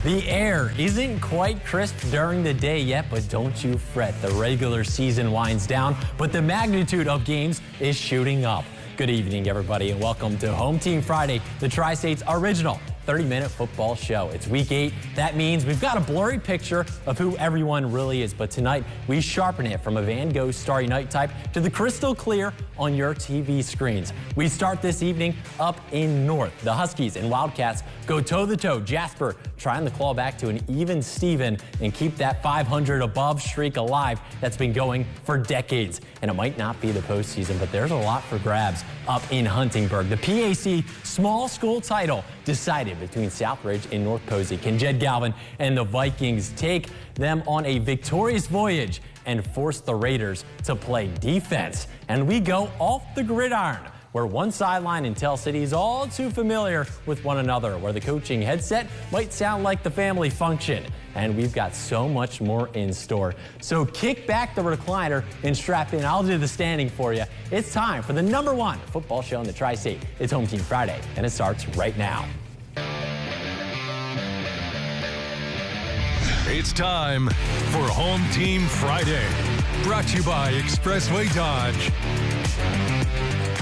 The air isn't quite crisp during the day yet, but don't you fret. The regular season winds down, but the magnitude of games is shooting up. Good evening, everybody, and welcome to Home Team Friday, the Tri-State's original 30-minute football show. It's week 8. That means we've got a blurry picture of who everyone really is. But tonight, we sharpen it from a Van Gogh Starry Night type to the crystal clear on your TV screens. We start this evening up in North. The Huskies and Wildcats go toe-to-toe. Jasper trying to claw back to an even Steven and keep that 500 above streak alive that's been going for decades. And it might not be the postseason, but there's a lot for grabs up in Huntingburg. The PAC small school title decided between Southridge and North Posey. Can Jed Galvin and the Vikings take them on a victorious voyage and force the Raiders to play defense? And we go off the gridiron, where one sideline in Tell City is all too familiar with one another, where the coaching headset might sound like the family function. And we've got so much more in store. So kick back the recliner and strap in. I'll do the standing for you. It's time for the #1 football show in the Tri-State. It's Home Team Friday, and it starts right now. It's time for Home Team Friday, brought to you by Expressway Dodge.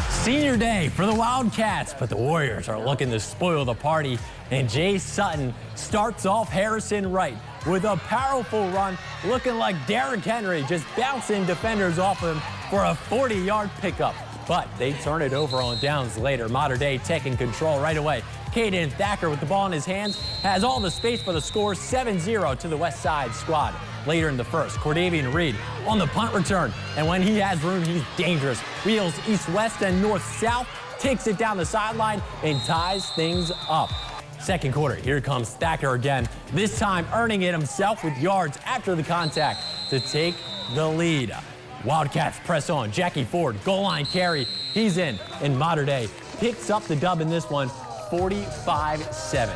Senior day for the Wildcats, but the Warriors are looking to spoil the party, and Jay Sutton starts off Harrison Wright with a powerful run, looking like Derrick Henry, just bouncing defenders off him for a 40-yard pickup. But they turn it over on downs later. Mater Dei taking control right away. Caden Thacker with the ball in his hands has all the space for the score, 7-0 to the West Side squad. Later in the first, Cordavian Reed on the punt return, and when he has room, he's dangerous. Wheels east-west and north-south, takes it down the sideline and ties things up. Second quarter, here comes Thacker again, this time earning it himself with yards after the contact to take the lead. Wildcats press on. Jackie Ford, goal line carry. He's in, and Mater Dei picks up the dub in this one, 45-7.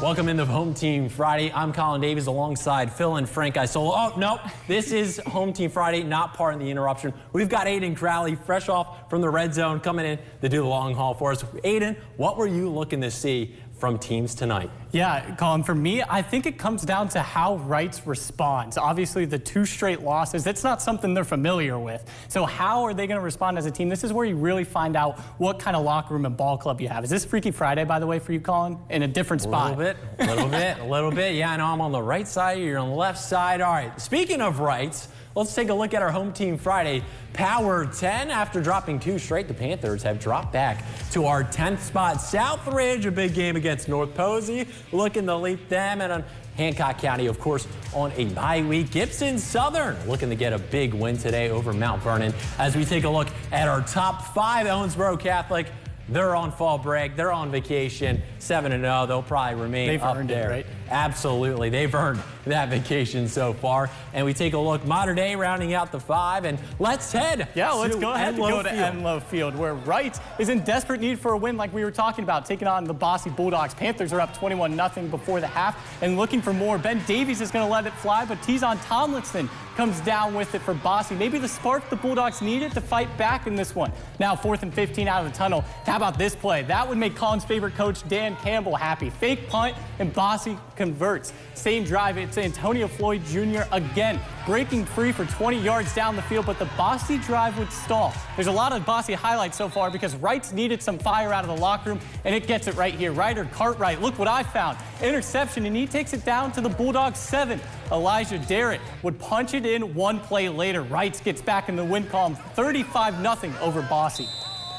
Welcome into Home Team Friday. I'm Colin Davies alongside Phil and Frank Isola. Oh, no, this is Home Team Friday, not part of the interruption. We've got Aiden Crowley, fresh off from the red zone, coming in to do the long haul for us. Aiden, what were you looking to see from teams tonight? Yeah, Colin, for me, I think it comes down to how Wrights responds. Obviously, the 2 straight losses, that's not something they're familiar with. So how are they going to respond as a team? This is where you really find out what kind of locker room and ball club you have. Is this Freaky Friday, by the way, for you, Colin? In a different spot? A little bit. Yeah, I know I'm on the right side, you're on the left side. All right, speaking of rights, let's take a look at our Home Team Friday Power 10. After dropping 2 straight, the Panthers have dropped back to our 10th spot. Southridge, a big game against North Posey, looking to leap them. And on Hancock County, of course, on a bye week. Gibson Southern looking to get a big win today over Mount Vernon. As we take a look at our top 5, Owensboro Catholic, they're on fall break. They're on vacation. 7-0. They'll probably remain up there. Right? Absolutely. They've earned that vacation so far. And we take a look. Mater Dei rounding out the 5. And let's head. Yeah, let's go ahead and go to Field. Enloe Field, where Wright is in desperate need for a win, like we were talking about, taking on the Bossy Bulldogs. Panthers are up 21-0 before the half and looking for more. Ben Davies is going to let it fly, but Tizon Tomlinson comes down with it for Bossy. Maybe the spark the Bulldogs needed to fight back in this one. Now 4th and 15 out of the tunnel. How about this play? That would make Colin's favorite coach, Dan Campbell, happy. Fake punt, and Bossy converts. Same drive, it's Antonio Floyd Jr. again, breaking free for 20 yards down the field, but the Bossy drive would stall. There's a lot of Bossy highlights so far because Wrights needed some fire out of the locker room, and it gets it right here. Ryder Cartwright, look what I found. Interception, and he takes it down to the Bulldogs 7. Elijah Darrett would punch it in 1 play later. Wrights gets back in the win column, 35-0 over Bossy.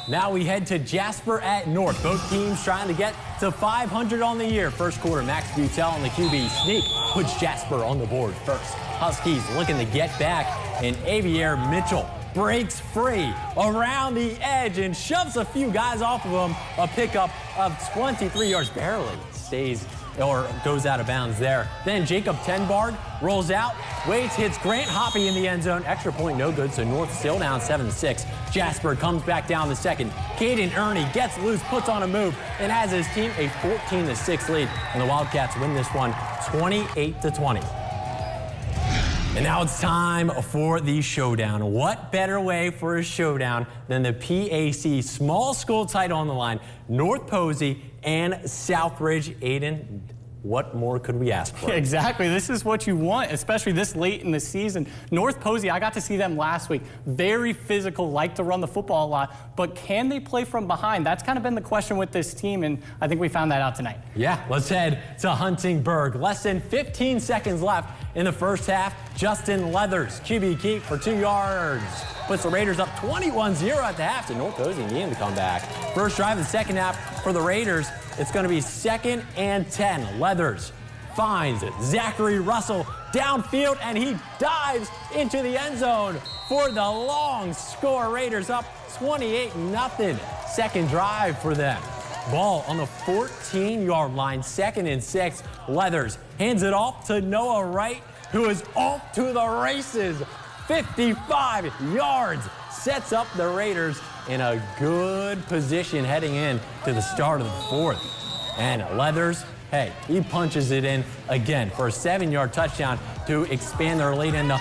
Now we head to Jasper at North. Both teams trying to get to 500 on the year. First quarter, Max Butel on the QB sneak puts Jasper on the board first. Huskies looking to get back, and Avier Mitchell breaks free around the edge and shoves a few guys off of him. A pickup of 23 yards, barely stays or goes out of bounds there. Then Jacob Tenbard rolls out, waits, hits Grant Hoppy in the end zone. Extra point no good, so North still down 7-6. Jasper comes back down the second. Caden Ernie gets loose, puts on a move, and has his team a 14-6 lead. And the Wildcats win this one 28-20. And now it's time for the showdown. What better way for a showdown than the PAC small school title on the line? North Posey and Southridge. Aiden, What more could we ask for? Exactly. This is what you want, especially this late in the season. North Posey, I got to see them last week. Very physical, like to run the football a lot, but can they play from behind? That's kind of been the question with this team, and I think we found that out tonight. Yeah, let's head to Huntingburg. Less than 15 seconds left in the first half. Justin Leathers, QB keep for 2 yards. Puts the Raiders up 21-0 at the half to North Posey needing to come back. First drive of the second half for the Raiders. It's going to be 2nd and 10. Leathers finds Zachary Russell downfield, and he dives into the end zone for the long score. Raiders up 28-0. Second drive for them. Ball on the 14-yard line, 2nd and 6. Leathers hands it off to Noah Wright, who is off to the races. 55 yards, sets up the Raiders in a good position heading in to the start of the fourth. And Leathers, hey, he punches it in again for a 7-yard touchdown to expand their lead, and the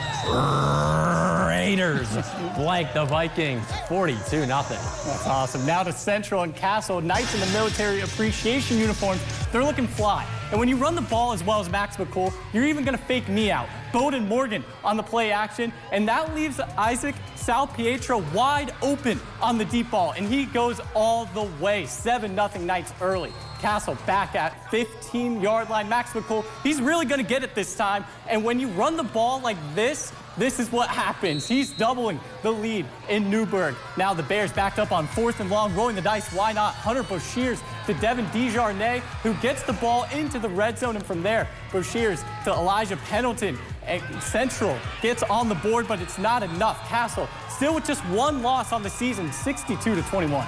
Raiders blank the Vikings 42-0. That's awesome. Now to Central and Castle. Knights in the military appreciation uniforms, they're looking fly. And when you run the ball as well as Max McCool, you're even going to fake me out. Bowden Morgan on the play action, and that leaves Isaac Salpietro wide open on the deep ball, and he goes all the way. 7-0 Knights early. Castle back at 15-yard line. Max McCool, he's really going to get it this time, and when you run the ball like this is what happens. He's doubling the lead in Newburgh. Now the Bears backed up on 4th and long, rolling the dice. Why not? Hunter Boshears to Devin DeJarnay, who gets the ball into the red zone, and from there, Boshears to Elijah Pendleton. And Central gets on the board, but it's not enough. Castle still with just 1 loss on the season, 62-21.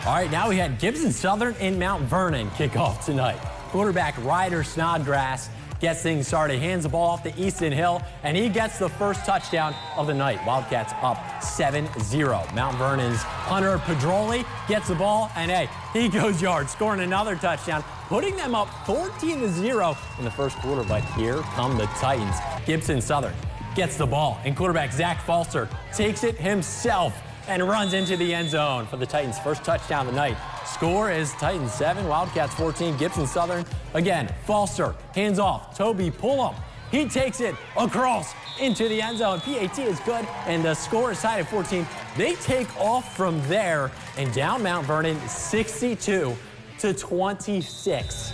All right, now we had Gibson Southern in Mount Vernon kick off tonight. Quarterback Ryder Snodgrass gets things started, hands the ball off to Easton Hill, and he gets the first touchdown of the night. Wildcats up 7-0. Mount Vernon's Hunter Pedroli gets the ball, and hey, he goes yards, scoring another touchdown, putting them up 14-0 in the first quarter. But here come the Titans. Gibson Southern gets the ball, and quarterback Zach Falster takes it himself and runs into the end zone for the Titans' first touchdown of the night. Score is Titans 7, Wildcats 14. Gibson Southern again. Falster hands off. Toby Pullum. He takes it across into the end zone. PAT is good, and the score is tied at 14. They take off from there and down Mount Vernon 62-26.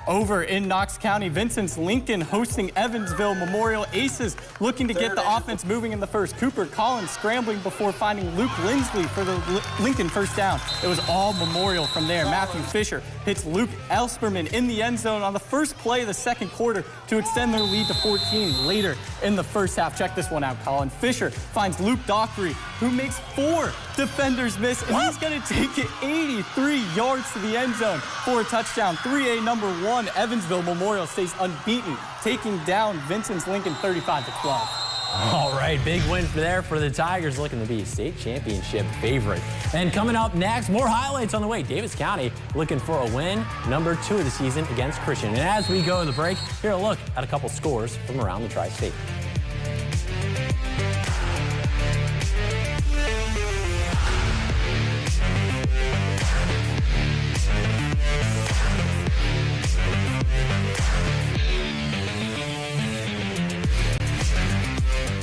Over in Knox County, Vincent's Lincoln hosting Evansville Memorial. Aces looking to get the offense moving in the first. Cooper Collins scrambling before finding Luke Lindsley for the Lincoln first down. It was all Memorial from there. Matthew Fisher hits Luke Elsperman in the end zone on the first play of the second quarter to extend their lead to 14 later in the first half. Check this one out, Colin. Fisher finds Luke Dockery, who makes 4 defenders miss, and he's going to take it 83 yards to the end zone for a touchdown. 3A number 1. Evansville Memorial stays unbeaten, taking down Vincent's Lincoln 35-12. All right, big win there for the Tigers, looking to be a state championship favorite. And coming up next, more highlights on the way. Davis County looking for a win, number 2 of the season against Christian. And as we go to the break, here a look at a couple scores from around the Tri-State.